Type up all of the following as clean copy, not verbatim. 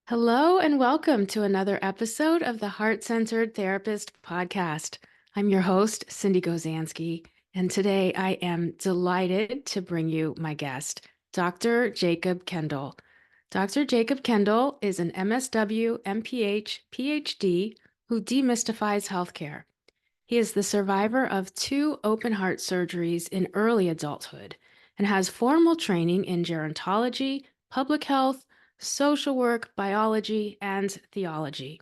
Hello and welcome to another episode of the Heart Centered Therapist podcast. I'm your host, Sindee Gozansky, and today I am delighted to bring you my guest, Dr. Jacob Kendall. Dr. Jacob Kendall is an MSW, MPH, PhD who demystifies healthcare. He is the survivor of two open heart surgeries in early adulthood and has formal training in gerontology, public health, social work, biology, and theology.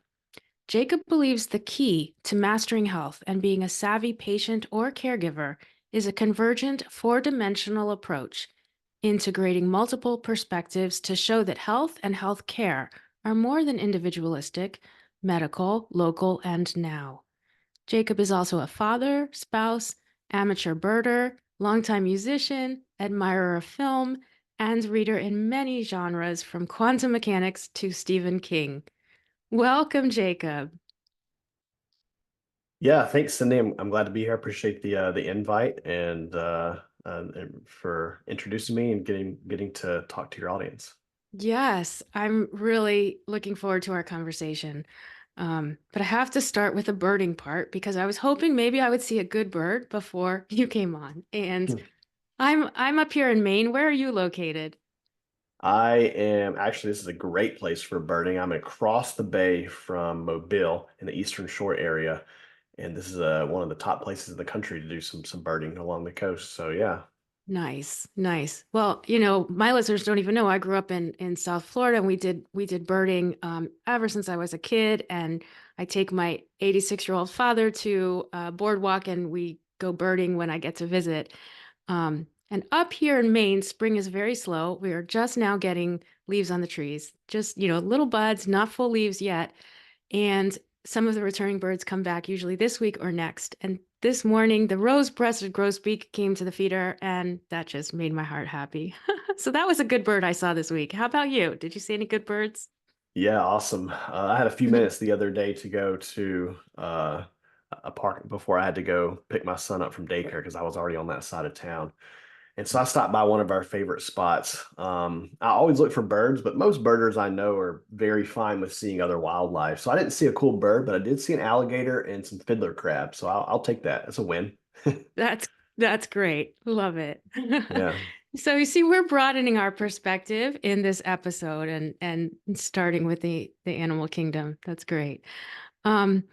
Jacob believes the key to mastering health and being a savvy patient or caregiver is a convergent four-dimensional approach, integrating multiple perspectives to show that health and health care are more than individualistic, medical, local, and now. Jacob is also a father, spouse, amateur birder, longtime musician, admirer of film, and reader in many genres from quantum mechanics to Stephen King. Welcome, Jacob. Yeah, thanks, Cindy. I'm glad to be here. I appreciate the invite and for introducing me and getting to talk to your audience. Yes, I'm really looking forward to our conversation. But I have to start with the birding part because I was hoping maybe I would see a good bird before you came on. And Hmm. I'm up here in Maine. Where are you located? I am actually, this is a great place for birding. I'm across the bay from Mobile in the Eastern Shore area, and this is one of the top places in the country to do some birding along the coast. So yeah. Nice, nice. Well, my listeners don't even know I grew up in South Florida and we did birding ever since I was a kid. And I take my 86-year-old father to boardwalk and we go birding when I get to visit. And up here in Maine, spring is very slow. We are just now getting leaves on the trees, just, little buds, not full leaves yet. And some of the returning birds come back usually this week or next. And this morning, the rose-breasted grosbeak came to the feeder, and that just made my heart happy. So that was a good bird I saw this week. How about you? Did you see any good birds? Yeah, awesome. I had a few minutes the other day to go to a park before I had to go pick my son up from daycare because I was already on that side of town. And so I stopped by one of our favorite spots. I always look for birds, but most birders I know are very fine with seeing other wildlife. So I didn't see a cool bird, but I did see an alligator and some fiddler crabs. So I'll take that. That's a win. That's that's great. Love it. Yeah. So you see, we're broadening our perspective in this episode and starting with the animal kingdom. That's great. Um,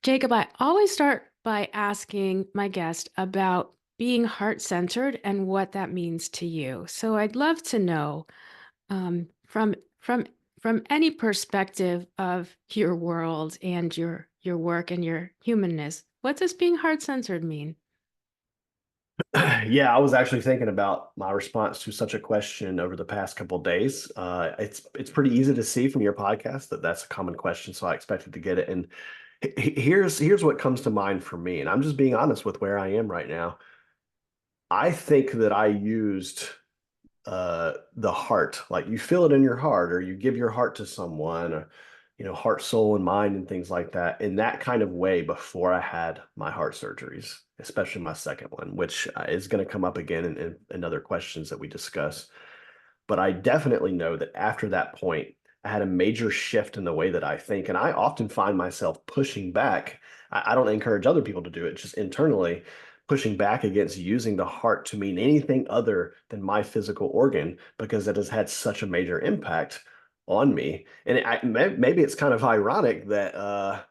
Jacob, I always start by asking my guest about being heart-centered and what that means to you. So I'd love to know from any perspective of your world and your work and your humanness, what does being heart-centered mean? Yeah, I was actually thinking about my response to such a question over the past couple of days. It's pretty easy to see from your podcast that that's a common question, so I expected to get it. And here's what comes to mind for me, and I'm just being honest with where I am right now. I think that I used the heart, like you feel it in your heart, or you give your heart to someone, or heart, soul, and mind, and things like that, in that kind of way before I had my heart surgeries, especially my second one, which is going to come up again in other questions that we discuss. But I definitely know that after that point, I had a major shift in the way that I think. And I often find myself pushing back. I don't encourage other people to do it, just internally pushing back against using the heart to mean anything other than my physical organ because it has had such a major impact on me. And maybe it's kind of ironic that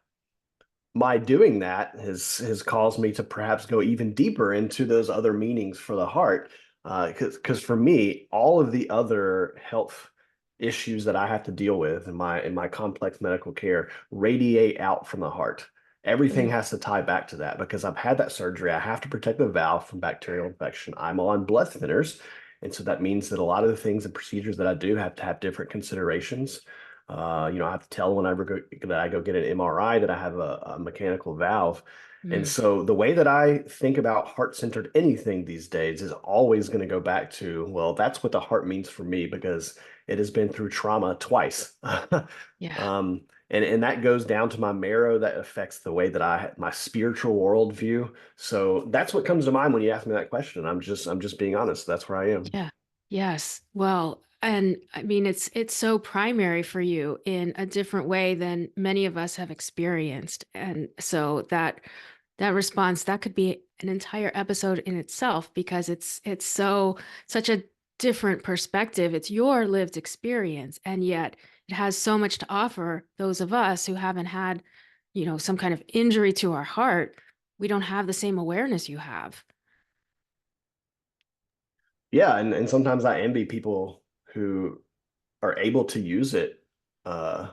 my doing that has caused me to perhaps go even deeper into those other meanings for the heart. Because for me, all of the other health issues that I have to deal with in my complex medical care radiate out from the heart. Everything Mm, has to tie back to that because I've had that surgery. I have to protect the valve from bacterial infection. I'm on blood thinners. And so that means that a lot of the things and procedures that I do have to have different considerations. I have to tell whenever that I go get an MRI that I have a mechanical valve. And mm, so the way that I think about heart-centered anything these days is always going to go back to, well, that's what the heart means for me because it has been through trauma twice. yeah. And that goes down to my marrow. That affects the way that my spiritual worldview. So that's what comes to mind when you ask me that question. I'm just being honest. That's where I am. Yeah. Yes. Well, And I mean, it's so primary for you in a different way than many of us have experienced. And so that response, that could be an entire episode in itself because it's so such a different perspective. It's your lived experience, and yet it has so much to offer those of us who haven't had, some kind of injury to our heart. We don't have the same awareness you have. Yeah, and sometimes I envy people who are able to use it, uh,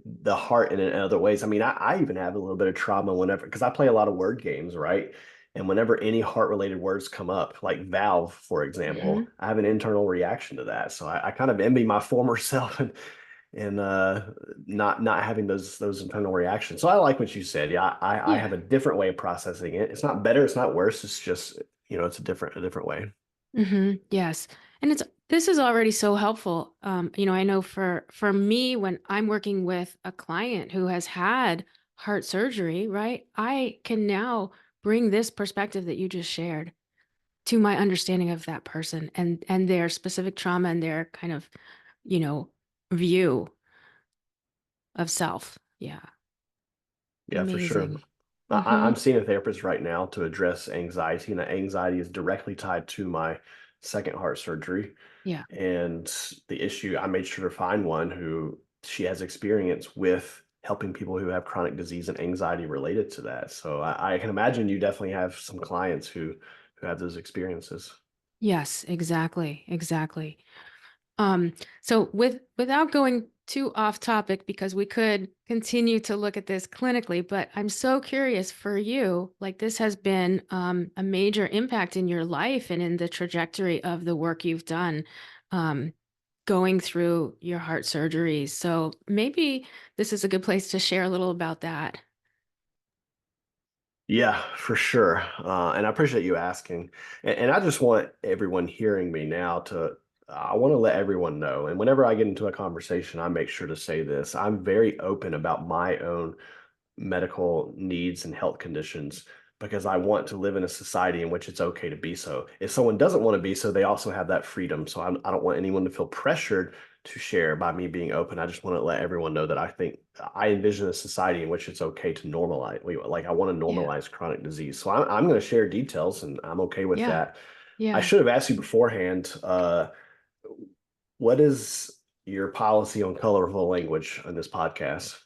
the heart in other ways. I mean, I even have a little bit of trauma whenever, because I play a lot of word games, right? And whenever any heart-related words come up, like valve, for example, Hmm. I have an internal reaction to that. So I kind of envy my former self and not having those internal reactions. So I like what you said. Yeah, I Yeah. have a different way of processing it. It's not better, it's not worse. It's just, it's a different way. Yes. And this is already so helpful. I know for me, when I'm working with a client who has had heart surgery, right, I can now bring this perspective that you just shared to my understanding of that person and their specific trauma and their kind of, you know, view of self. Yeah. Yeah, for sure. Amazing. I'm Mm-hmm. seeing a therapist right now to address anxiety, and that anxiety is directly tied to my second heart surgery. Yeah. And the issue, I made sure to find one who she has experience with helping people who have chronic disease and anxiety related to that. So I can imagine you definitely have some clients who have those experiences. Yes, exactly. Exactly. Um, so without going too off topic, because we could continue to look at this clinically, but I'm so curious for you, like this has been a major impact in your life and in the trajectory of the work you've done, um, going through your heart surgeries. So maybe this is a good place to share a little about that. Yeah, for sure. And I appreciate you asking. And I just want everyone hearing me now I want to let everyone know. And whenever I get into a conversation, I make sure to say this. I'm very open about my own medical needs and health conditions because I want to live in a society in which it's okay to be so. If someone doesn't want to be so, they also have that freedom. So I don't want anyone to feel pressured to share by me being open. I just want to let everyone know that I think I envision a society in which it's okay to normalize. Like I want to Yeah. normalize chronic disease. So I'm going to share details, and I'm okay with Yeah. that. I Yeah. should have asked you beforehand. What is your policy on colorful language on this podcast?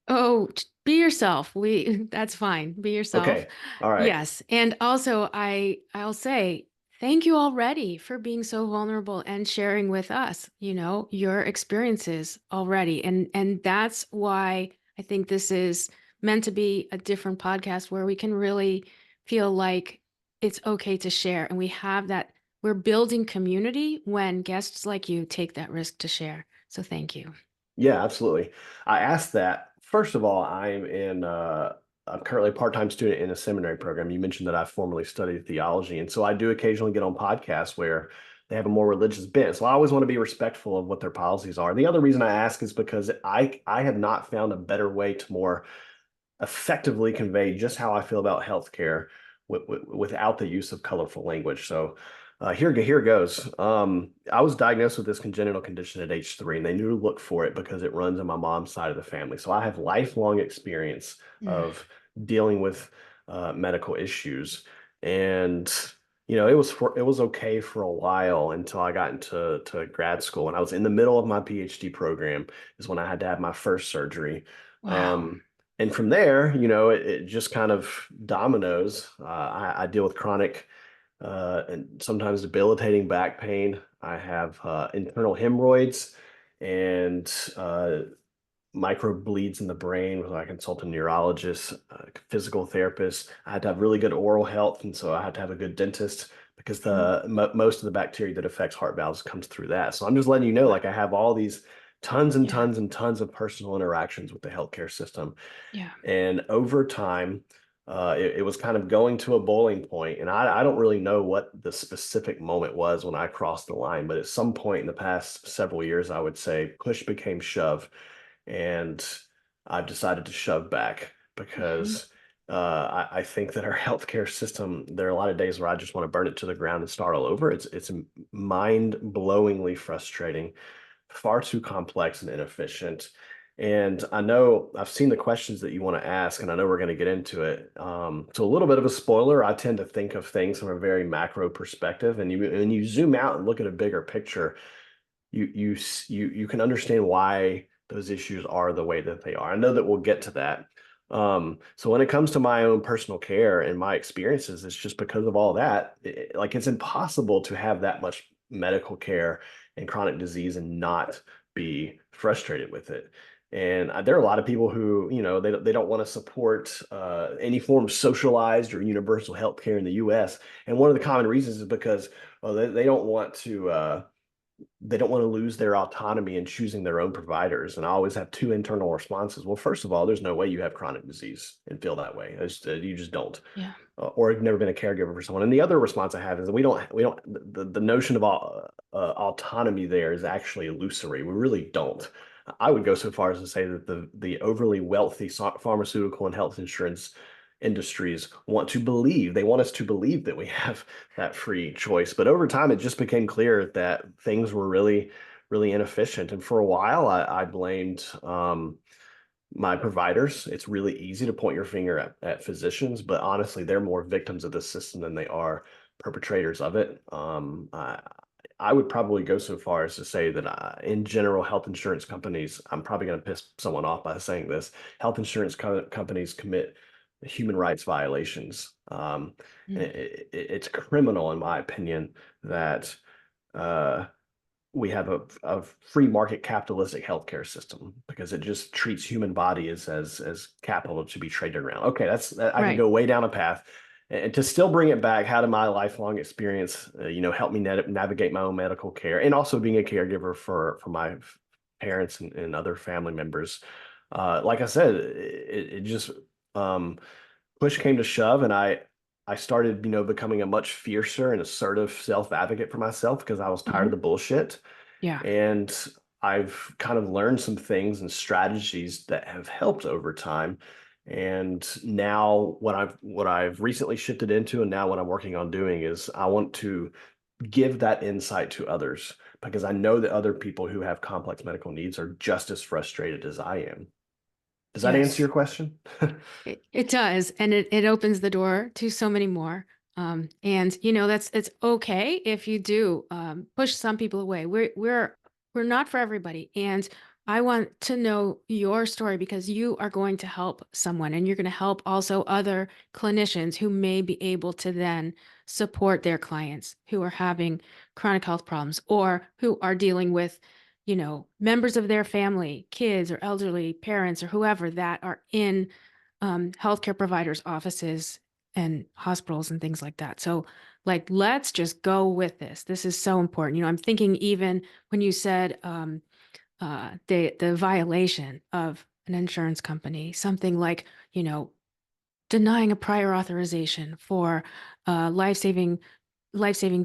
Oh, be yourself. That's fine. Be yourself. Okay. All right. Yes. And also I'll say thank you already for being so vulnerable and sharing with us, your experiences already. And that's why I think this is meant to be a different podcast where we can really feel like it's okay to share and we have that we're building community when guests like you take that risk to share. So thank you. Yeah, absolutely. I asked that. First of all, I'm currently a part-time student in a seminary program. You mentioned that I formerly studied theology, and so I do occasionally get on podcasts where they have a more religious bent. So I always want to be respectful of what their policies are. And the other reason I ask is because I have not found a better way to more effectively convey just how I feel about healthcare without the use of colorful language. So here goes. I was diagnosed with this congenital condition at age 3, and they knew to look for it because it runs in my mom's side of the family. So I have lifelong experience Mm. of dealing with medical issues, and it was okay for a while until I got into grad school. And I was in the middle of my PhD program is when I had to have my first surgery. Wow. Um, and from there, it just kind of dominoes. I deal with chronic and sometimes debilitating back pain. I have internal hemorrhoids and micro bleeds in the brain. Where I consult a neurologist, physical therapist. I had to have really good oral health, and so I had to have a good dentist because Mhm. most of the bacteria that affects heart valves comes through that. So I'm just letting you know, like I have all these tons and Yeah. tons and tons of personal interactions with the healthcare system. Yeah. And over time, it was kind of going to a boiling point. And I don't really know what the specific moment was when I crossed the line, but at some point in the past several years, I would say push became shove. And I've decided to shove back Hmm. because I think that our healthcare system, there are a lot of days where I just want to burn it to the ground and start all over. It's mind-blowingly frustrating, far too complex and inefficient. And I know I've seen the questions that you want to ask, and I know we're going to get into it. So a little bit of a spoiler, I tend to think of things from a very macro perspective, and when you zoom out and look at a bigger picture, you can understand why those issues are the way that they are. I know that we'll get to that. So when it comes to my own personal care and my experiences, it's just because of all that, like it's impossible to have that much medical care and chronic disease and not be frustrated with it. And there are a lot of people who, they don't want to support any form of socialized or universal health care in the U.S. And one of the common reasons is because they don't want to lose their autonomy in choosing their own providers. And I always have two internal responses. Well, first of all, there's no way you have chronic disease and feel that way. You just don't. Yeah. Or have never been a caregiver for someone. And the other response I have is that we don't, the notion of autonomy there is actually illusory. We really don't. I would go so far as to say that the overly wealthy pharmaceutical and health insurance industries they want us to believe that we have that free choice. But over time, it just became clear that things were really, really inefficient. And for a while, I blamed my providers. It's really easy to point your finger at physicians, but honestly, they're more victims of the system than they are perpetrators of it. I would probably go so far as to say that in general, health insurance companies, I'm probably going to piss someone off by saying this, health insurance companies commit human rights violations. Mm. It's criminal, in my opinion, that uh, we have a free market capitalistic healthcare system because it just treats human body as capital to be traded around. Okay, I can Right. go way down a path. And to still bring it back, how did my lifelong experience, help me navigate my own medical care and also being a caregiver for my parents and other family members? Like I said, it just um, push came to shove, and I started, becoming a much fiercer and assertive self advocate for myself because I was tired of Hmm. the bullshit. Yeah. And I've kind of learned some things and strategies that have helped over time. And now what I've recently shifted into and now what I'm working on doing is I want to give that insight to others because I know that other people who have complex medical needs are just as frustrated as I am. Does that answer Yes. your question? It does, and it opens the door to so many more. And that's it's okay if you do push some people away. We're not for everybody, and I want to know your story because you are going to help someone, and you're going to help also other clinicians who may be able to then support their clients who are having chronic health problems or who are dealing with members of their family, kids or elderly parents or whoever that are in healthcare providers' offices and hospitals and things like that. So, like, let's just go with this. This is so important. I'm thinking even when you said the violation of an insurance company, something like denying a prior authorization for life-saving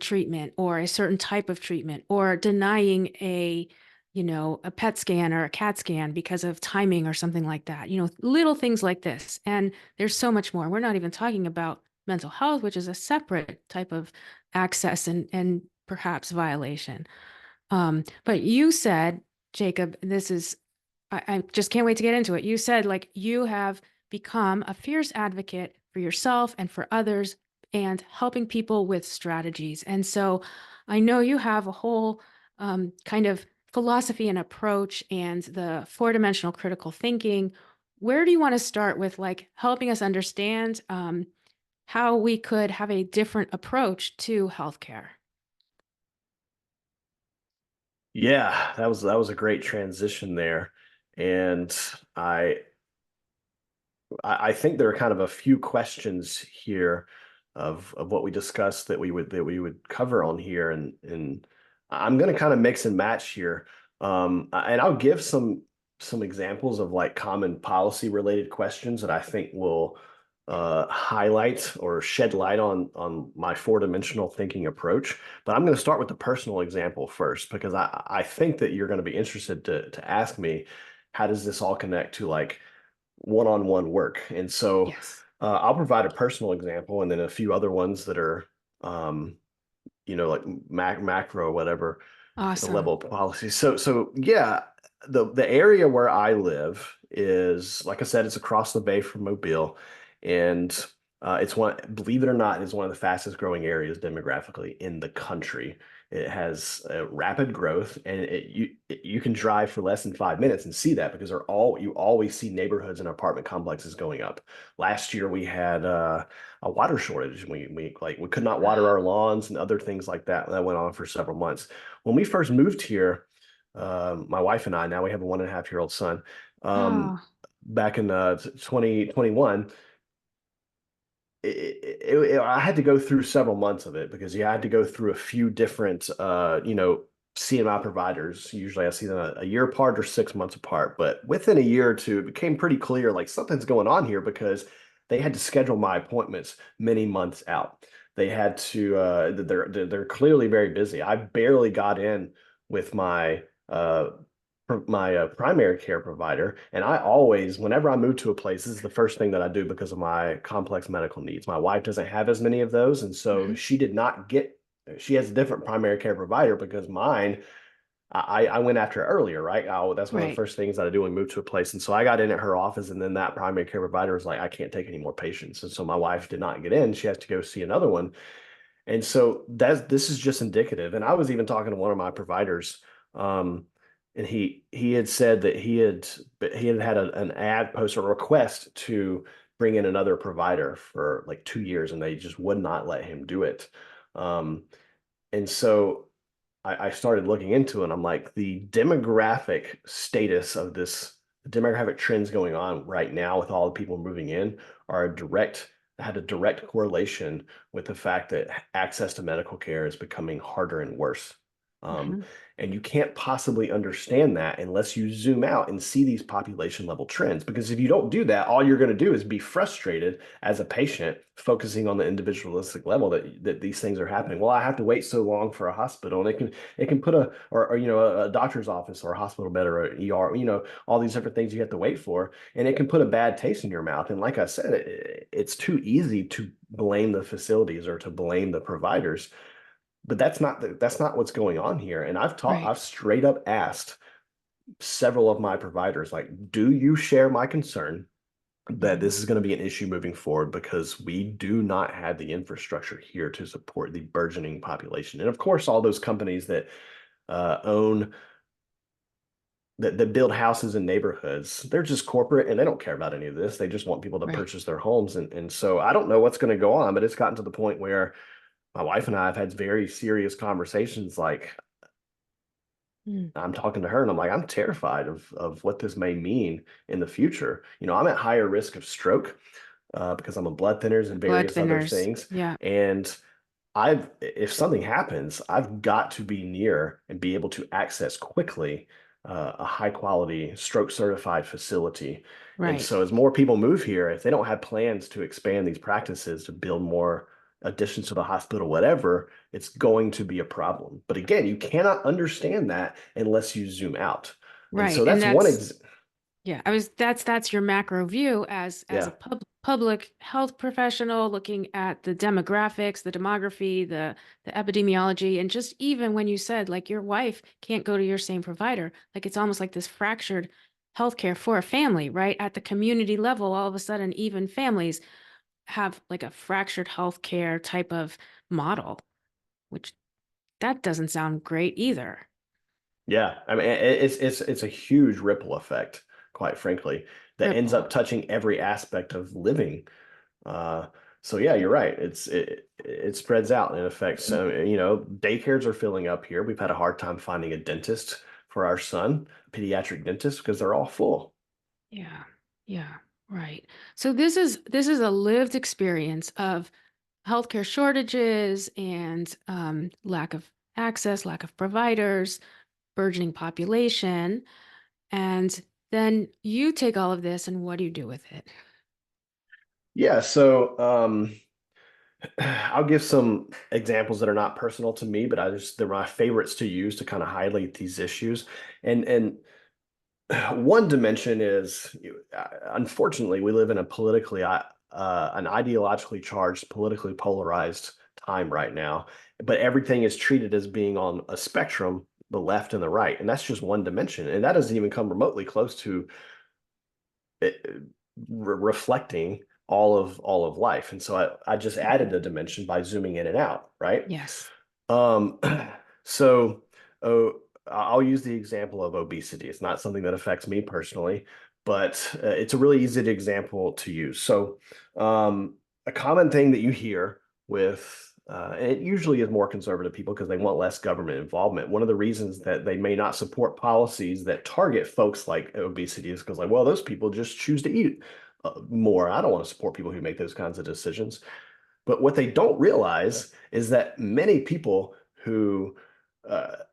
treatment or a certain type of treatment or denying a PET scan or a CAT scan because of timing or something like that, little things like this. And there's so much more. We're not even talking about mental health, which is a separate type of access and perhaps violation. But you said, Jacob, this is I just can't wait to get into it. You said like you have become a fierce advocate for yourself and for others and helping people with strategies. And so I know you have a whole kind of philosophy and approach and the four-dimensional critical thinking. Where do you want to start with like helping us understand how we could have a different approach to healthcare? Yeah, that was a great transition there. And I I think there are kind of a few questions here of what we discussed that we would cover on here, and I'm going to kind of mix and match here, and I'll give some examples of like common policy related questions that I think will highlight or shed light on my four-dimensional thinking approach. But I'm going to start with the personal example first because I think that you're going to be interested to ask me how does this all connect to like one-on-one work. And so Yes. I'll provide a personal example and then a few other ones that are, um, like macro or whatever, the Awesome. level of policy. So yeah, the area where I live is, like I said, it's across the bay from Mobile, and it's one, believe it or not, is one of the fastest growing areas demographically in the country. It has rapid growth, and you can drive for less than 5 minutes and see that because you always see neighborhoods and apartment complexes going up. Last year we had a water shortage. We could not water our lawns and other things like that. That went on for several months. When we first moved here, my wife and I, now we have a 1.5-year-old son. Um, Oh, Back in 2021, I had to go through several months of it because you had to go through a few different, CMI providers. Usually I see them a year apart or 6 months apart. But within a year or two, it became pretty clear like something's going on here because they had to schedule my appointments many months out. They had to, they're clearly very busy. I barely got in with my primary care provider. And I always, whenever I move to a place, this is the first thing that I do because of my complex medical needs. My wife doesn't have as many of those. And so mhm. she has a different primary care provider because mine, I went after earlier, right? That's one of the Right. first things that I do when we move to a place. And so I got in at her office, and then that primary care provider was like, I can't take any more patients. And so my wife did not get in. She has to go see another one. And so this is just indicative. And I was even talking to one of my providers, and he had said that he had had an ad post or a request to bring in another provider for like 2 years, and they just would not let him do it. Um, and so I started looking into it. And I'm like, the demographic status of this, the demographic trends going on right now with all the people moving in are had a direct correlation with the fact that access to medical care is becoming harder and worse. Um, Mhm. and you can't possibly understand that unless you zoom out and see these population level trends. Because if you don't do that, all you're going to do is be frustrated as a patient, focusing on the individualistic level that these things are happening. Well, I have to wait so long for a hospital, and it can put or a doctor's office or a hospital bed or an ER, all these different things you have to wait for, and it can put a bad taste in your mouth. And like I said, it's too easy to blame the facilities or to blame the providers, but that's not what's going on here. And Right. I've straight up asked several of my providers, like, do you share my concern that Mhm. this is going to be an issue moving forward because we do not have the infrastructure here to support the burgeoning population. And of course, all those companies that own that build houses in neighborhoods, they're just corporate and they don't care about any of this. They just want people to Right. purchase their homes. And so I don't know what's going to go on, but it's gotten to the point where my wife and I have had very serious conversations. Like, Mm. I'm talking to her and I'm like, I'm terrified of what this may mean in the future. I'm at higher risk of stroke because I'm on blood thinners and Blood various other thinners. things. Yeah. And if something happens, I've got to be near and be able to access quickly a high quality stroke certified facility. And Right. so as more people move here, if they don't have plans to expand these practices, to build more additions to the hospital, whatever, it's going to be a problem. But again, you cannot understand that unless you zoom out. And Right. so And that's one that's ex yeah, that's your macro view as a yeah. public health professional looking at the demographics, the demography, the epidemiology, and just even when you said like your wife can't go to your same provider, like it's almost like this fractured healthcare for a family, right? At the community level, all of a sudden, even families have like a fractured healthcare type of model, which that doesn't sound great either. Yeah, I mean it's a huge ripple effect, quite frankly, that ends Ripple. up touching every aspect of living. Uh, so yeah, you're right. It spreads out and it affects. Daycares are filling up here. We've had a hard time finding a dentist for our son, a pediatric dentist, because they're all full. Yeah. Yeah. Right. So this is a lived experience of healthcare shortages and lack of access, lack of providers, burgeoning population. And then you take all of this and what do you do with it? Yeah, so I'll give some examples that are not personal to me, but they're my favorites to use to kind of highlight these issues. And one dimension is, unfortunately, we live in a politically an ideologically charged, politically polarized time right now, but everything is treated as being on a spectrum, the left and the right, and that's just one dimension, and that doesn't even come remotely close to it, reflecting all of life. And so I just added a dimension by zooming in and out, right? Yes. Um, so oh, I'll use the example of obesity. It's not something that affects me personally, but it's a really easy example to use. So a common thing that you hear with and it usually is more conservative people because they want less government involvement. One of the reasons that they may not support policies that target folks like obesity is because, like, well, those people just choose to eat more. I don't want to support people who make those kinds of decisions. But what they don't realize is that many people who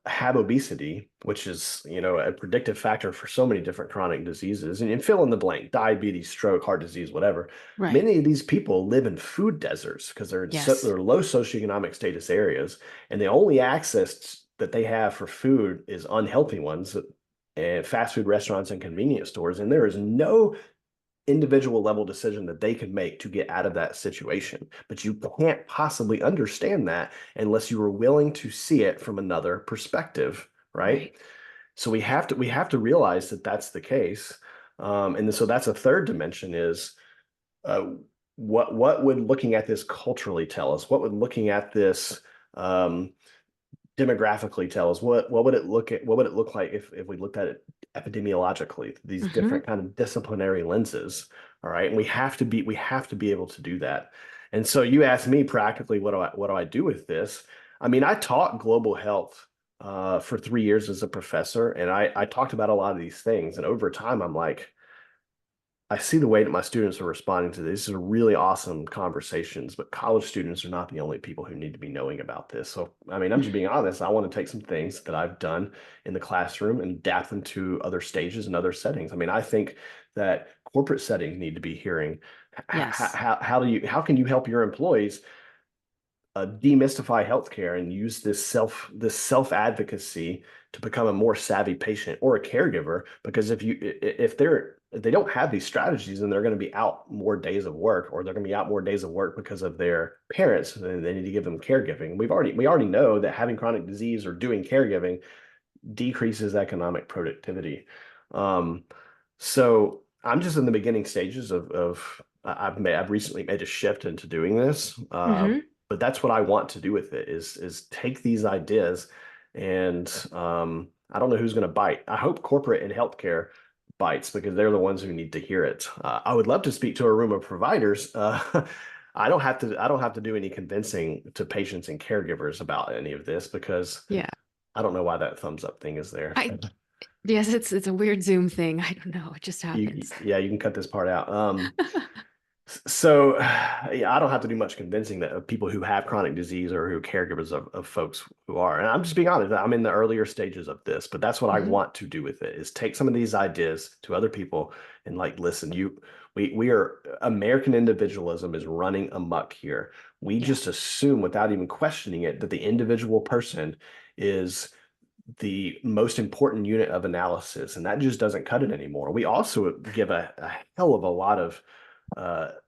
have obesity, which is, a predictive factor for so many different chronic diseases, and fill in the blank, diabetes, stroke, heart disease, whatever. Right. Many of these people live in food deserts because Yes. they're low socioeconomic status areas, and the only access that they have for food is unhealthy ones, and fast food restaurants and convenience stores. And there is no individual level decision that they can make to get out of that situation. But you can't possibly understand that unless you are willing to see it from another perspective, right? Right. So we have to realize that that's the case. And so that's a third dimension is uh, what would looking at this culturally tell us? What would looking at this demographically tell us? What would it look like if we looked at it epidemiologically, these Hmm. different kind of disciplinary lenses? All right, and we have to be able to do that. And so you asked me practically, what do I do with this? I mean, I taught global health for 3 years as a professor, and I talked about a lot of these things. And over time, I'm like, I see the way that my students are responding to this. These are really awesome conversations, but college students are not the only people who need to be knowing about this. So, I mean, I'm just being honest. I want to take some things that I've done in the classroom and adapt them to other stages and other settings. I mean, I think that corporate settings need to be hearing Yes. how can you help your employees demystify healthcare and use this self advocacy to become a more savvy patient or a caregiver. Because if they don't have these strategies, then they're going to be out more days of work, or they're going to be out more days of work because of their parents, and they need to give them caregiving. We already know that having chronic disease or doing caregiving decreases economic productivity. Um, so I'm just in the beginning stages of I've recently made a shift into doing this, Hmm. but that's what I want to do with it is take these ideas and I don't know who's going to bite. I hope corporate and healthcare bites because they're the ones who need to hear it. I would love to speak to a room of providers. I don't have to do any convincing to patients and caregivers about any of this because Yeah. I don't know why that thumbs up thing is there. I Yes, it's a weird Zoom thing. I don't know. It just happens. Yeah, you can cut this part out. So yeah, I don't have to do much convincing that of people who have chronic disease or who are caregivers of folks who are. And I'm just being honest, I'm in the earlier stages of this, but that's what I Hmm. want to do with it is take some of these ideas to other people and like, listen, we are American individualism is running amok here. We Yeah. just assume without even questioning it that the individual person is the most important unit of analysis, and that just doesn't cut it anymore. We also give a hell of a lot of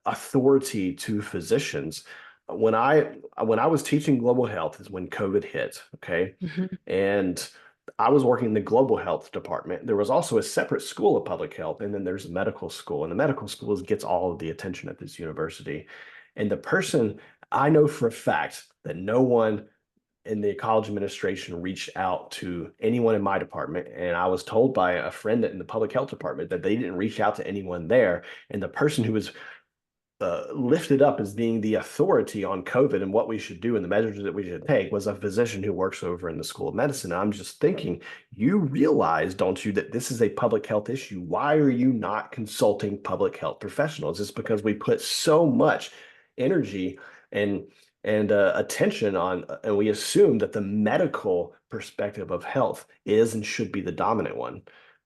authority to physicians. When I was teaching global health is when COVID hit, okay, Hmm. and I was working in the global health department. There was also a separate school of public health, and then there's a medical school, and the medical school gets all of the attention at this university. And the person I know for a fact that no one in the college administration reached out to anyone in my department. And I was told by a friend in the public health department that they didn't reach out to anyone there. And the person who was lifted up as being the authority on COVID and what we should do and the measures that we should take was a physician who works over in the School of Medicine. And I'm just thinking, you realize, don't you, that this is a public health issue? Why are you not consulting public health professionals? It's because we put so much energy and attention on, and we assume that the medical perspective of health is and should be the dominant one.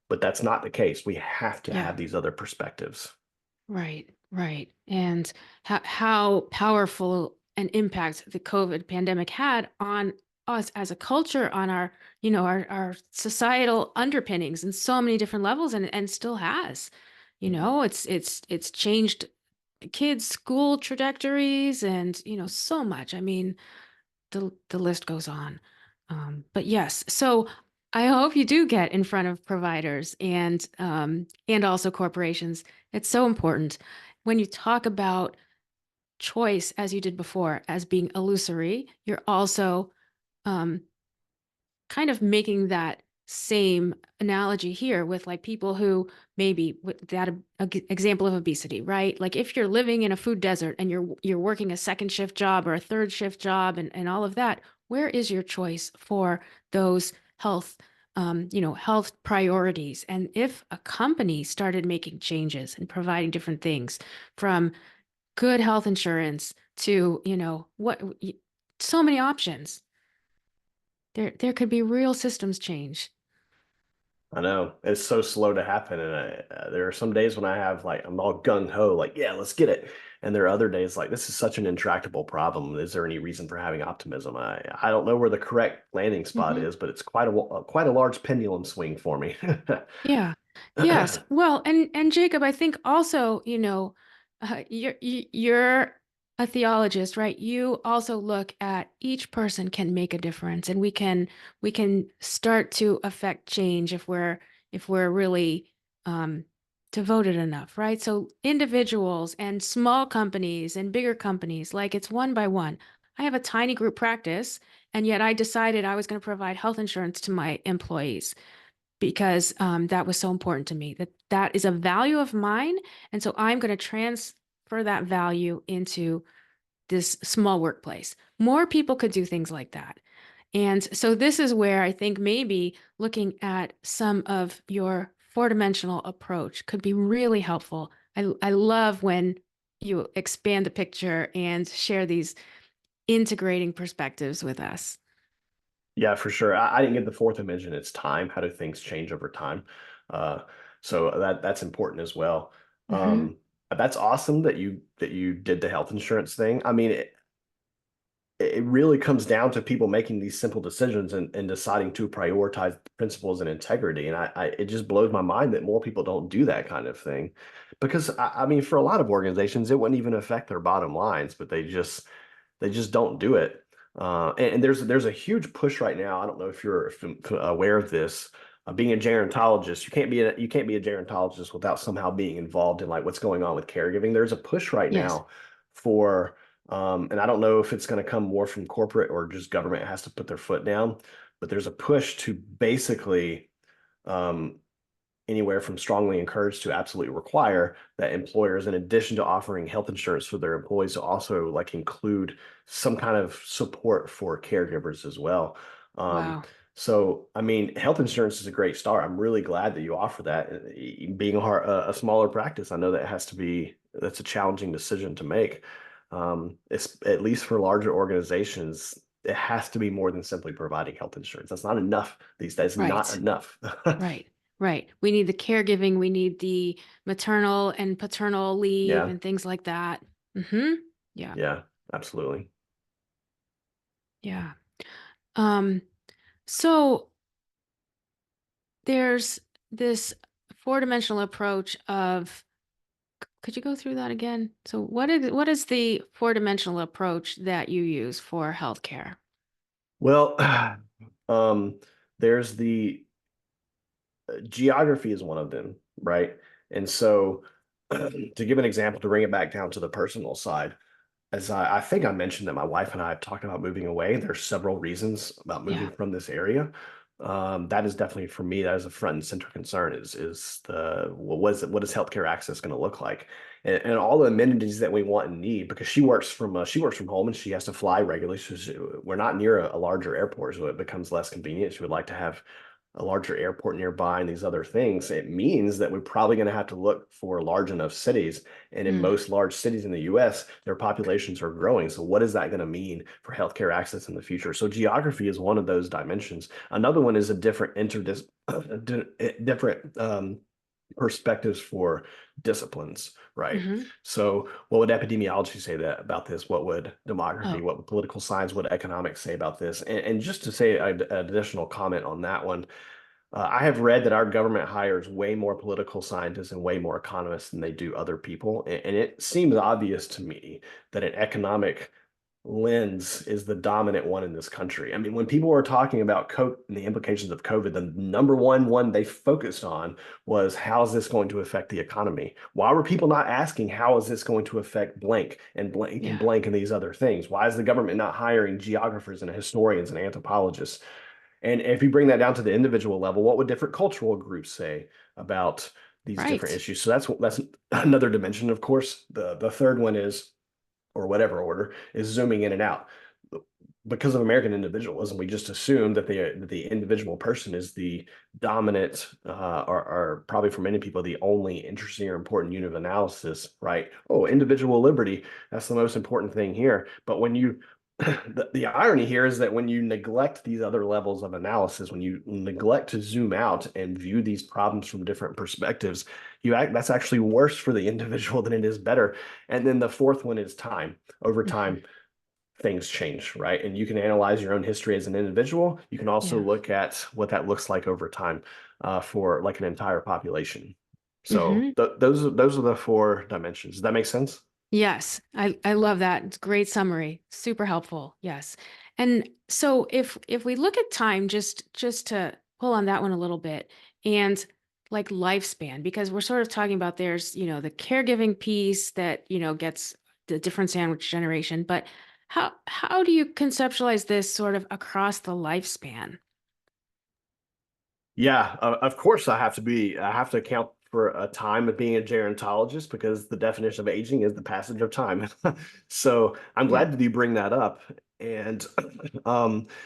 But that's not the case. We have to Yeah. have these other perspectives. Right. Right. And how powerful an impact the COVID pandemic had on us as a culture, on our, our societal underpinnings in so many different levels, and still has. It's changed kids' school trajectories and, so much. I mean, the list goes on. But yes, so I hope you do get in front of providers and also corporations. It's so important when you talk about choice, as you did before, as being illusory. You're also um, kind of making that same analogy here with like people who maybe with that example of obesity, right? Like if you're living in a food desert and you're working a second shift job or a third shift job and all of that, where is your choice for those health priorities? And if a company started making changes and providing different things from good health insurance to, so many options, there could be real systems change. I know it's so slow to happen, and there are some days when I have like I'm all gung ho, like yeah, let's get it, and there are other days like this is such an intractable problem. Is there any reason for having optimism? I don't know where the correct landing spot Hmm. is, but it's quite a large pendulum swing for me. Yeah. Yes. Well, and Jacob, I think also, you're a theologist, right? You also look at each person can make a difference, and we can start to affect change if we're really devoted enough, right? So individuals and small companies and bigger companies, like it's one by one. I have a tiny group practice, and yet I decided I was going to provide health insurance to my employees because that was so important to me that is a value of mine. And so I'm going to transfer that value into this small workplace. More people could do things like that. And so this is where I think maybe looking at some of your four-dimensional approach could be really helpful. I love when you expand the picture and share these integrating perspectives with us. Yeah, for sure. I didn't get the fourth dimension. It's time. How do things change over time? Uh, so that's important as well. Hmm. That's awesome that you did the health insurance thing. I mean, it really comes down to people making these simple decisions and deciding to prioritize principles and integrity. And it just blows my mind that more people don't do that kind of thing. Because I mean, for a lot of organizations, it wouldn't even affect their bottom lines, but they just don't do it. And there's a huge push right now. I don't know if you're aware of this. Being a gerontologist, you can't be a gerontologist without somehow being involved in like what's going on with caregiving. There's a push right Yes. now for and I don't know if it's going to come more from corporate or just government has to put their foot down, but there's a push to basically um, anywhere from strongly encourage to absolutely require that employers, in addition to offering health insurance for their employees, to also like include some kind of support for caregivers as well. Um, Wow. so, I mean, health insurance is a great start. I'm really glad that you offer that. Being a smaller practice, I know that's a challenging decision to make. It's at least for larger organizations, it has to be more than simply providing health insurance. That's not enough these days. Not Right. enough. Right, right. We need the caregiving, we need the maternal and paternal leave Yeah. and things like that. Hmm. Yeah, Yeah, absolutely. yeah. Um, so there's this four-dimensional approach of, could you go through that again? So what is the four-dimensional approach that you use for healthcare? Well, um, there's the geography is one of them, right? And so, to give an example, to bring it back down to the personal side, as I think I mentioned that my wife and I have talked about moving away. There's several reasons about Yeah. moving from this area. That is definitely for me, that is a front and center concern is the what is healthcare access going to look like? And all the amenities that we want and need because she works from home and she has to fly regularly. So we're not near a larger airport, so it becomes less convenient. She would like to have a larger airport nearby and these other things. It means that we're probably going to have to look for large enough cities. And in Mm, most large cities in the US, their populations are growing. So, what is that going to mean for healthcare access in the future? So, geography is one of those dimensions. Another one is a different perspectives for disciplines, right? hmm. So, what would epidemiology say that about this? What would demography, Oh, what would political science, what would economics say about this? And just to say an additional comment on that one, I have read that our government hires way more political scientists and way more economists than they do other people. And it seems obvious to me that an economic lens is the dominant one in this country. I mean, when people were talking about COVID and the implications of COVID, the number one they focused on was how is this going to affect the economy? Why were people not asking how is this going to affect blank and blank and Yeah. blank and these other things? Why is the government not hiring geographers and historians and anthropologists? And if you bring that down to the individual level, what would different cultural groups say about these different Right. issues? So that's another dimension. Of course, the third one is, or whatever order, is zooming in and out. Because of American individualism, we just assume that the individual person is the dominant, or probably for many people, the only interesting or important unit of analysis, right? Oh, individual liberty, that's the most important thing here. But when you the irony here is that when you neglect these other levels of analysis, when you neglect to zoom out and view these problems from different perspectives, that's actually worse for the individual than it is better. And then the fourth one is time. Over Mhm. time, things change, right? And you can analyze your own history as an individual. You can also Yeah. look at what that looks like over time, for like an entire population. So Hmm. those are the four dimensions. Does that make sense? Yes, I love that. It's a great summary. Super helpful. Yes. And so if we look at time, just to pull on that one a little bit, and like lifespan, because we're sort of talking about there's, the caregiving piece that, gets the different sandwich generation, but how do you conceptualize this sort of across the lifespan? Yeah, of course I have to account for a time of being a gerontologist because the definition of aging is the passage of time. So I'm Yeah. glad that you bring that up. And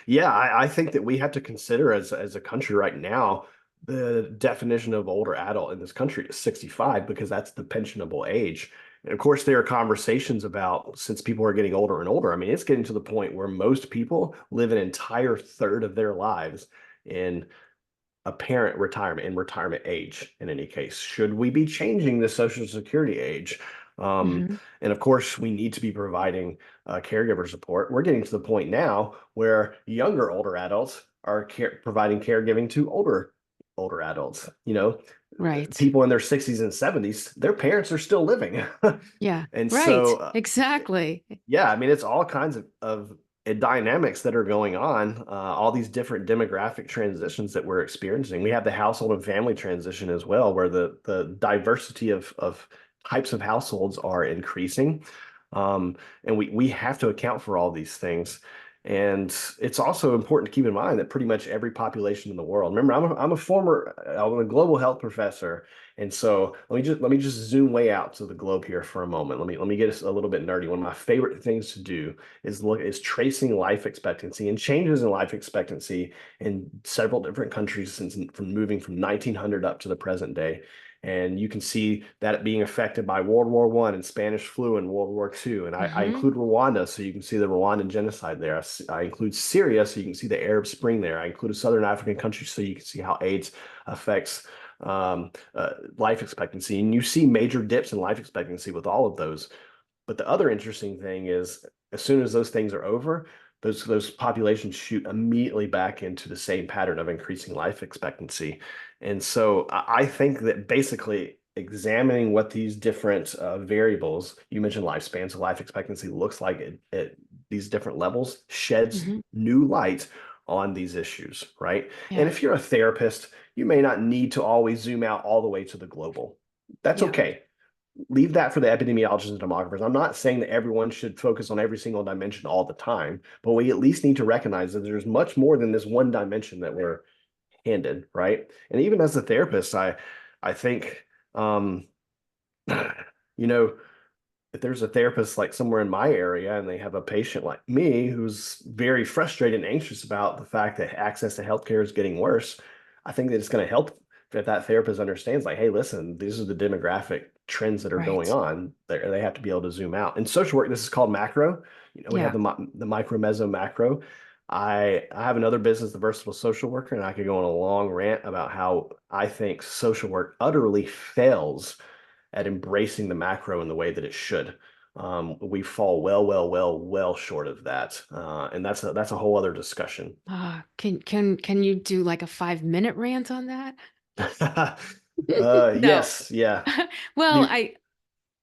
yeah, I think that we have to consider as a country right now, the definition of older adult in this country is 65 because that's the pensionable age. And of course, there are conversations about since people are getting older and older. I mean, it's getting to the point where most people live an entire third of their lives in apparent retirement in retirement age in any case. Should we be changing the Social Security age? Um, Hmm. and of course, we need to be providing caregiver support. We're getting to the point now where younger older adults are providing caregiving to older adults. Right. People in their 60s and 70s, their parents are still living. Yeah. And so, Right. Exactly. yeah, I mean, it's all kinds of dynamics that are going on, all these different demographic transitions that we're experiencing. We have the household and family transition as well, where the diversity of types of households are increasing. And we have to account for all these things. And it's also important to keep in mind that pretty much every population in the world, remember, I'm a global health professor. And so let me just zoom way out to the globe here for a moment. Let me get us a little bit nerdy. One of my favorite things to do is tracing life expectancy and changes in life expectancy in several different countries since from moving from 1900 up to the present day. And you can see that being affected by World War I and Spanish flu and World War II. And I Hmm. include Rwanda, so you can see the Rwandan genocide there. I include Syria, so you can see the Arab Spring there. I include a Southern African country, so you can see how AIDS affects life expectancy. And you see major dips in life expectancy with all of those. But the other interesting thing is, as soon as those things are over, those populations shoot immediately back into the same pattern of increasing life expectancy. And so I think that basically examining what these different variables, you mentioned lifespan, so life expectancy looks like at these different levels, sheds Hmm. new light on these issues, right? And Yeah. if you're a therapist, you may not need to always zoom out all the way to the global. That's Yeah. okay. Leave that for the epidemiologists and demographers. I'm not saying that everyone should focus on every single dimension all the time, but we at least need to recognize that there's much more than this one dimension that we're handed, right? And even as a therapist, I think you know, if there's a therapist like somewhere in my area and they have a patient like me who's very frustrated and anxious about the fact that access to healthcare is getting worse, I think that it's going to help if that therapist understands, like, hey, listen, these are the demographic trends that are going Right. on. They have to be able to zoom out. In social work, this is called macro. We have Yeah. the micro, meso, macro. I have another business, the versatile social worker, and I could go on a long rant about how I think social work utterly fails at embracing the macro in the way that it should. We fall well short of that, and that's a whole other discussion. Can you do like a 5 minute rant on that? No. Yes, yeah. Well, You,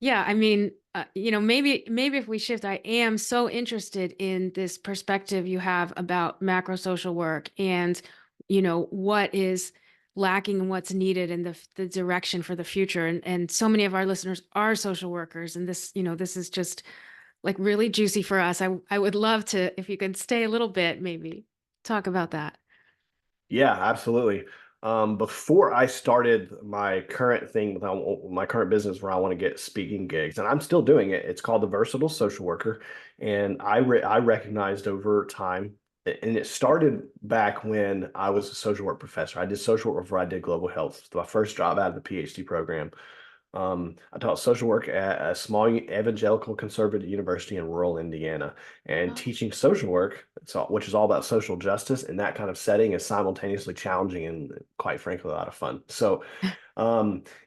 yeah, I mean, maybe if we shift, I am so interested in this perspective you have about macro social work and, what is lacking and what's needed in the direction for the future. And so many of our listeners are social workers, and this is just like really juicy for us. I would love to, if you could stay a little bit, maybe talk about that. Yeah, absolutely. Before I started my current thing, my current business where I want to get speaking gigs, and I'm still doing it. It's called the Versatile Social Worker, and I recognized over time, and it started back when I was a social work professor. I did social work before I did global health. My first job out of the PhD program. I taught social work at a small evangelical conservative university in rural Indiana, and Oh, teaching social work, which is all about social justice in that kind of setting, is simultaneously challenging and, quite frankly, a lot of fun. So,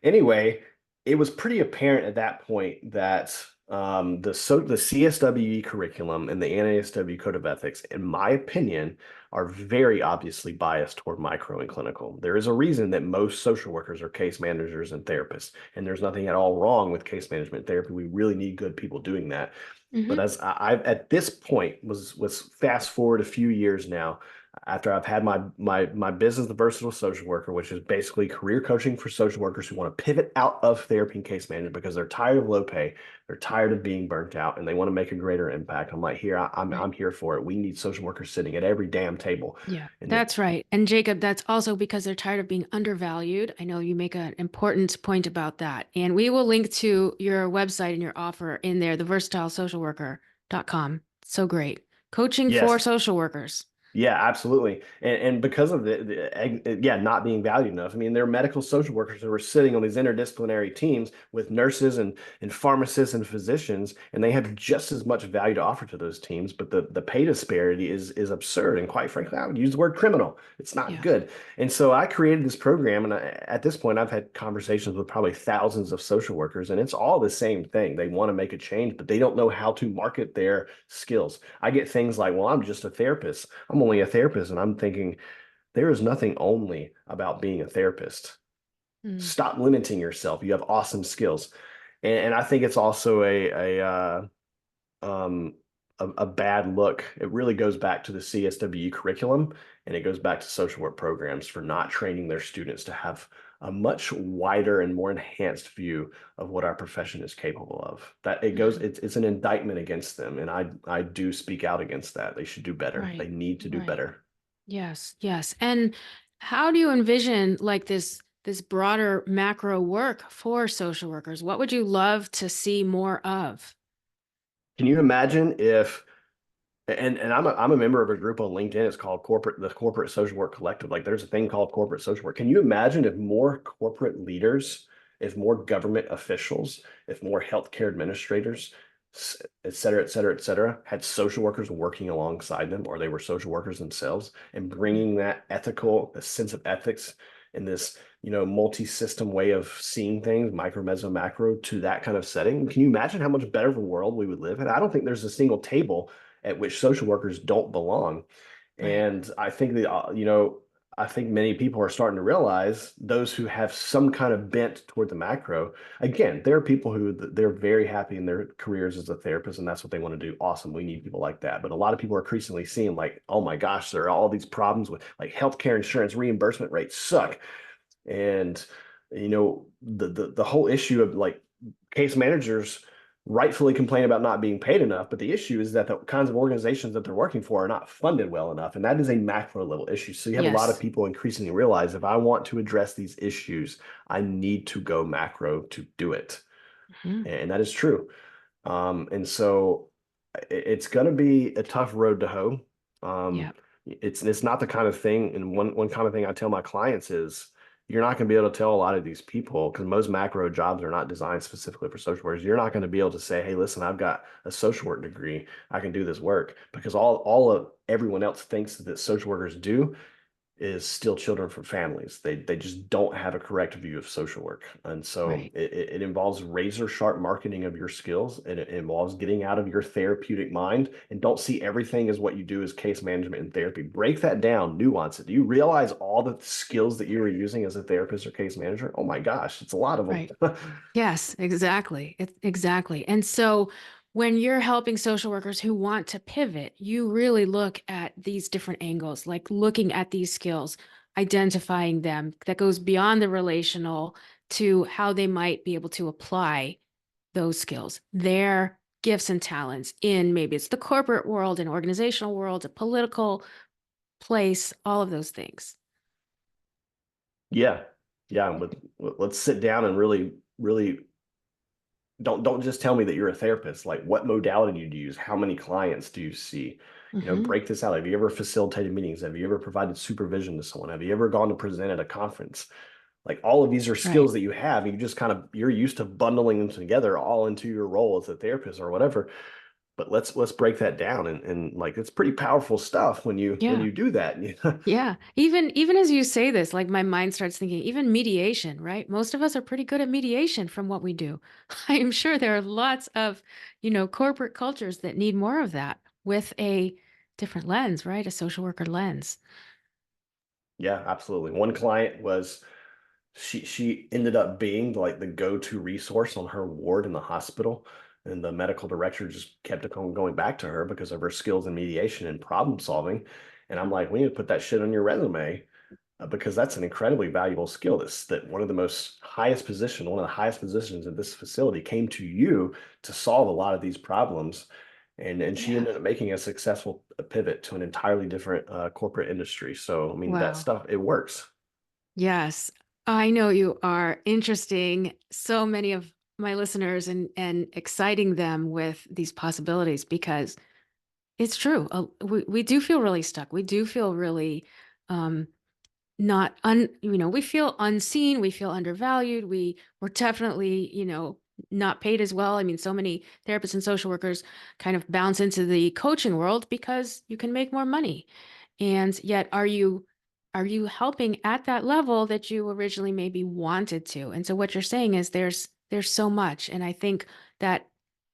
anyway, it was pretty apparent at that point that the CSWE curriculum and the NASW Code of Ethics, in my opinion, are very obviously biased toward micro and clinical. There is a reason that most social workers are case managers and therapists, and there's nothing at all wrong with case management therapy. We really need good people doing that. But hmm as I've at this point was fast forward a few years now, after I've had my business, the versatile social worker, which is basically career coaching for social workers who want to pivot out of therapy and case management because they're tired of low pay, they're tired of being burnt out, and they want to make a greater impact. I'm like, here, Right. I'm here for it. We need social workers sitting at every damn table. Yeah, And that's right. And Jacob, that's also because they're tired of being undervalued. I know you make an important point about that. And we will link to your website and your offer in there, theversatilesocialworker.com. So great. Coaching for yes, social workers. yeah, absolutely. And because of yeah, not being valued enough. I mean, there are medical social workers who are sitting on these interdisciplinary teams with nurses and pharmacists and physicians, and they have just as much value to offer to those teams, but the pay disparity is absurd. And quite frankly, I would use the word criminal. It's not Yeah. good. And so I created this program, and at this point, I've had conversations with probably thousands of social workers, and it's all the same thing. They want to make a change, but they don't know how to market their skills. I get things like, well, I'm just a therapist. I'm only a therapist. And I'm thinking, there is nothing only about being a therapist. Mm, Stop limiting yourself. You have awesome skills. And I think it's also um, a bad look. It really goes back to the CSWE curriculum, and it goes back to social work programs for not training their students to have a much wider and more enhanced view of what our profession is capable of. That it goes, mhm. it's an indictment against them, and I do speak out against that. They should do better. They Right. need to do Right. better. Yes. Yes. And how do you envision like this broader macro work for social workers? What would you love to see more of? Can you imagine if and I'm a member of a group on LinkedIn. It's called the Corporate Social Work Collective. Like there's a thing called corporate social work. Can you imagine if more corporate leaders, if more government officials, if more healthcare administrators, et cetera, et cetera, et cetera, had social workers working alongside them, or they were social workers themselves, and Mm, bringing that ethical, a sense of ethics in this, multi-system way of seeing things, micro, meso, macro, to that kind of setting? Can you imagine how much better of a world we would live in? I don't think there's a single table at which social workers don't belong. right. And I think that, I think many people are starting to realize, those who have some kind of bent toward the macro. Again, there are people who they're very happy in their careers as a therapist, and that's what they want to do. Awesome. We need people like that. But a lot of people are increasingly seeing like, oh my gosh, there are all these problems with like healthcare insurance reimbursement rates suck. And the whole issue of like case managers rightfully complain about not being paid enough, but the issue is that the kinds of organizations that they're working for are not funded well enough, and that is a macro level issue. So you have a lot of Yes. people increasingly realize, if I want to address these issues, I need to go macro to do it, Mhm. and that is true. And so it's going to be a tough road to hoe. Yeah. It's not the kind of thing, and one kind of thing I tell my clients is, you're not going to be able to tell a lot of these people, because most macro jobs are not designed specifically for social workers. You're not going to be able to say, hey, listen, I've got a social work degree, I can do this work, because all of everyone else thinks that social workers do is steal children from families. They just don't have a correct view of social work. And so Right. it involves razor sharp marketing of your skills, and it involves getting out of your therapeutic mind, and don't see everything as what you do as case management and therapy. Break that down, nuance it. Do you realize all the skills that you were using as a therapist or case manager? Oh my gosh, it's a lot of Right. them. Yes, exactly. Exactly. And so when you're helping social workers who want to pivot, you really look at these different angles, like looking at these skills, identifying them that goes beyond the relational to how they might be able to apply those skills, their gifts and talents in maybe it's the corporate world, an organizational world, a political place, all of those things. Yeah. Yeah. But let's sit down and really don't just tell me that you're a therapist. Like, what modality do you use? How many clients do you see? Hmm. Break this out. Have you ever facilitated meetings? Have you ever provided supervision to someone? Have you ever gone to present at a conference? Like, all of these are Right. skills that you have. You just kind of you're used to bundling them together all into your role as a therapist or whatever. But let's break that down, and like, it's pretty powerful stuff when Yeah. you do that. Yeah. Even as you say this, like my mind starts thinking, even mediation, right? Most of us are pretty good at mediation from what we do. I am sure there are lots of, corporate cultures that need more of that with a different lens, right? A social worker lens. Yeah, absolutely. One client was she ended up being like the go-to resource on her ward in the hospital. And the medical director just kept on going back to her because of her skills in mediation and problem solving. And I'm like, we need to put that shit on your resume, because that's an incredibly valuable skill. That one of the highest positions in this facility came to you to solve a lot of these problems. And she Yeah. ended up making a successful pivot to an entirely different corporate industry. So, I mean, that Wow. stuff, it works. Yes. I know you are interesting so many of my listeners and exciting them with these possibilities because it's true. We do feel really stuck. We do feel really um, not we feel unseen, we feel undervalued, we're definitely, not paid as well. I mean, so many therapists and social workers kind of bounce into the coaching world because you can make more money. And yet are you helping at that level that you originally maybe wanted to? And so what you're saying is there's so much. And I think that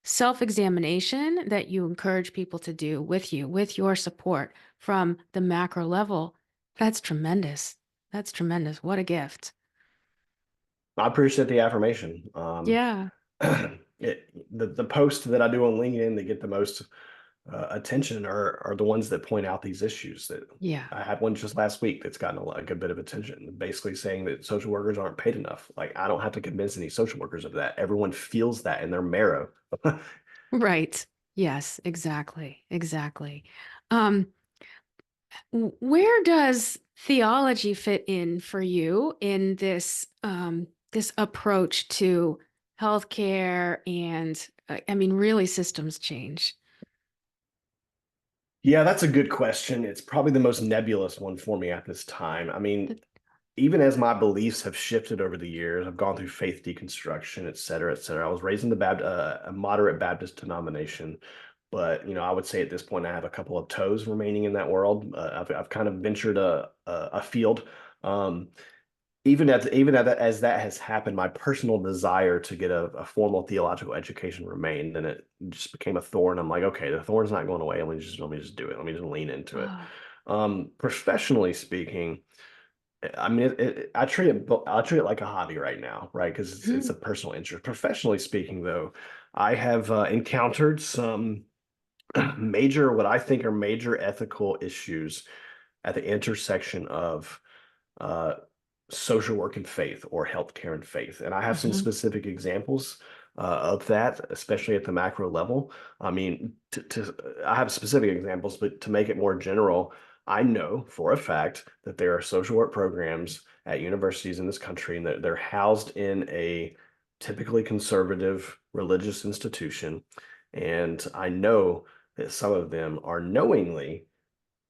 self-examination that you encourage people to do with you, with your support from the macro level, that's tremendous. That's tremendous. What a gift. I appreciate the affirmation. Yeah. The posts that I do on LinkedIn that get the most attention are the ones that point out these issues. That Yeah. I had one just last week that's gotten a good bit of attention, basically saying that social workers aren't paid enough. Like, I don't have to convince any social workers of that. Everyone feels that in their marrow. Right. Yes, exactly. Exactly. Um, where does theology fit in for you in this approach to healthcare and I mean, really systems change? Yeah, that's a good question. It's probably the most nebulous one for me at this time. I mean, That- even as my beliefs have shifted over the years, I've gone through faith deconstruction, et cetera, et cetera. I was raised in a moderate Baptist denomination, but I would say at this point I have a couple of toes remaining in that world. I've kind of ventured a field. Um, as that has happened, my personal desire to get a formal theological education remained, and it just became a thorn. I'm like, okay, the thorn's not going away. Let me just do it. Let me just lean into it. Oh, Professionally speaking, I mean, I treat it like a hobby right now, right? Because it's a mhm, personal interest. Professionally speaking, though, I have encountered some what I think are major ethical issues at the intersection of uh, social work and faith, or healthcare and faith. And I have some mhm. specific examples of that, especially at the macro level. I mean, I have specific examples, but to make it more general, I know for a fact that there are social work programs at universities in this country, and they're housed in a typically conservative religious institution. And I know that some of them are knowingly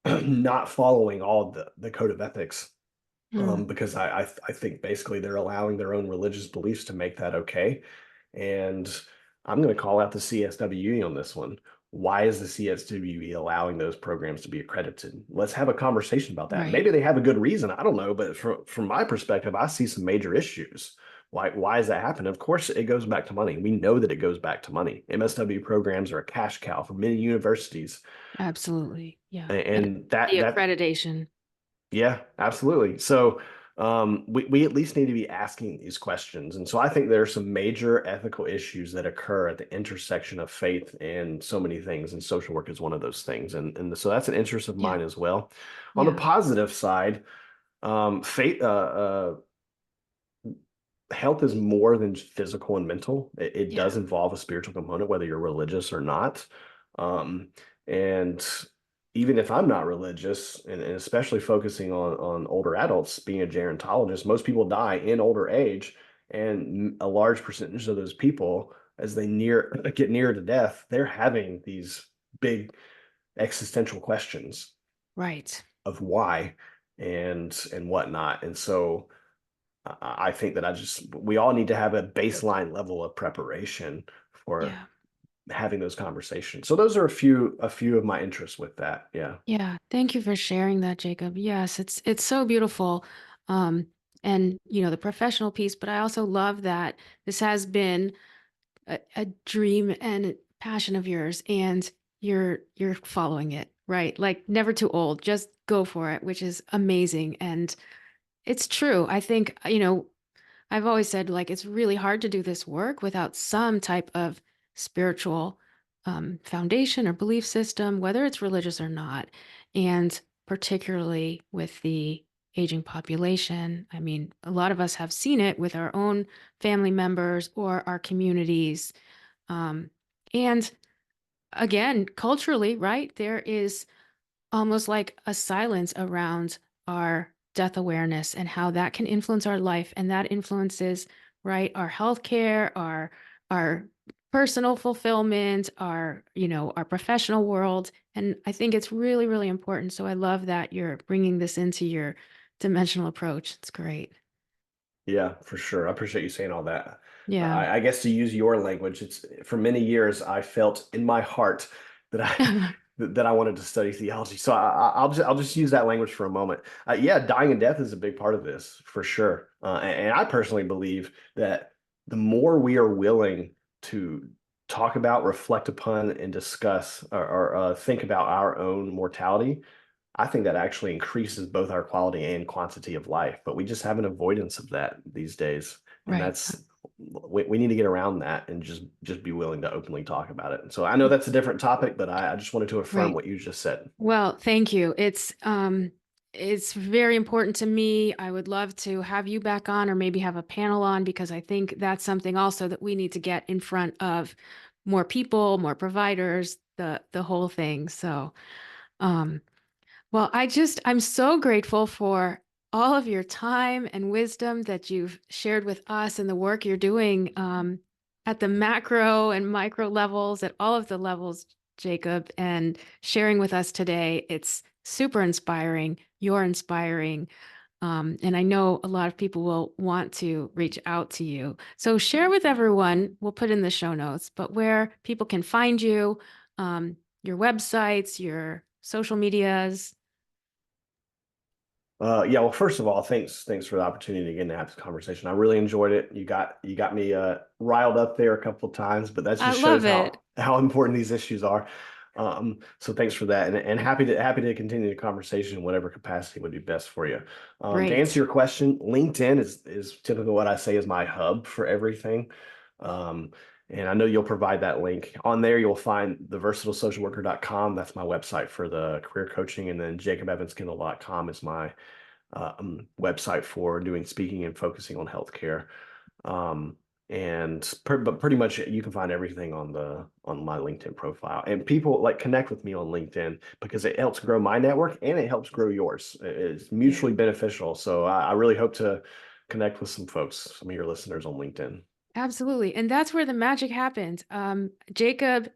not following all the code of ethics, Mm. because I think basically they're allowing their own religious beliefs to make that okay. And I'm going to call out the CSWE on this one. why is the CSWE allowing those programs to be accredited? Let's have a conversation about that. Right. Maybe they have a good reason. I don't know, but from my perspective, I see some major issues. Why is that happening? Of course, it goes back to money. We know that it goes back to money. MSW programs are a cash cow for many universities, Absolutely. Yeah. and The that accreditation. yeah, absolutely. So we at least need to be asking these questions. And so I think there are some major ethical issues that occur at the intersection of faith and so many things, and social work is one of those things. And so that's an interest of Yeah. mine as well. On the Yeah. positive side, faith, health is more than physical and mental. It Yeah. does involve a spiritual component, whether you're religious or not. Um, and even if I'm not religious, and especially focusing on older adults, being a gerontologist, most people die in older age, and a large percentage of those people, as they get near to death, they're having these big existential questions Right. of why and whatnot. And so I think that we all need to have a baseline level of preparation for Yeah. having those conversations. So those are a few of my interests with that. Yeah. Yeah. Thank you for sharing that, Jacob. Yes, it's so beautiful. Um, and the professional piece, but I also love that this has been a dream and passion of yours, and you're following it, right? Like never too old, just go for it, which is amazing. And it's true. I think, I've always said, like, it's really hard to do this work without some type of spiritual foundation or belief system, whether it's religious or not. And particularly with the aging population, I mean, a lot of us have seen it with our own family members or our communities. Um, and again, culturally, right, there is almost like a silence around our death awareness and how that can influence our life, and that influences, right, our healthcare, our personal fulfillment, our professional world. And I think it's really, really important. So I love that you're bringing this into your dimensional approach. It's great. Yeah, for sure. I appreciate you saying all that. Yeah. I guess to use your language, it's for many years I felt in my heart that I that I wanted to study theology. So I'll just use that language for a moment. Yeah, dying and death is a big part of this for sure. And I personally believe that the more we are willing to talk about, reflect upon, and discuss or think about our own mortality, I think that actually increases both our quality and quantity of life, but we just have an avoidance of that these days. And Right. that's we need to get around that and just be willing to openly talk about it. And so I know that's a different topic, but I just wanted to affirm Right. what you just said. Well, thank you. It's very important to me. I would love to have you back on or maybe have a panel on, because I think that's something also that we need to get in front of more people, more providers, the whole thing. So, um, well, I'm so grateful for all of your time and wisdom that you've shared with us and the work you're doing at the macro and micro levels, at all of the levels, Jacob, and sharing with us today. It's super inspiring. You're inspiring. And I know a lot of people will want to reach out to you. So share with everyone, we'll put in the show notes, but where people can find you, your websites, your social medias. Yeah, well, first of all, thanks for the opportunity again to have this conversation. I really enjoyed it. You got me riled up there a couple of times, but that I just shows love it. how important these issues are. So thanks for that, and happy to continue the conversation in whatever capacity would be best for you. To answer Great. your question, LinkedIn is typically what I say is my hub for everything. Um, and I know you'll provide that link. On there, you'll find theversatilesocialworker.com. That's my website for the career coaching. And then jacobevanskindle.com is my website for doing speaking and focusing on healthcare. Um, but pretty much you can find everything on my LinkedIn profile. And people like connect with me on LinkedIn because it helps grow my network and it helps grow yours. It's Yeah, mutually beneficial. So I really hope to connect with some folks, some of your listeners on LinkedIn. absolutely. And that's where the magic happened. Jacob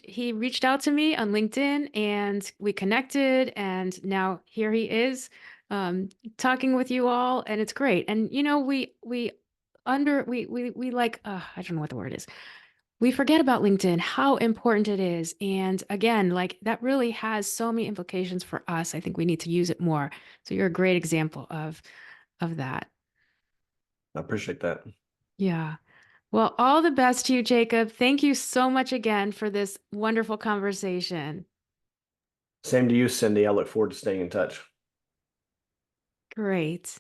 he reached out to me on LinkedIn and we connected, and now here he is talking with you all, and it's great. And we like I don't know what the word is. we forget about LinkedIn, how important it is. And again, like that really has so many implications for us. I think we need to use it more. So you're a great example of that. I appreciate that. Yeah. Well, all the best to you, Jacob. Thank you so much again for this wonderful conversation. Same to you, Cindy. I look forward to staying in touch. Great.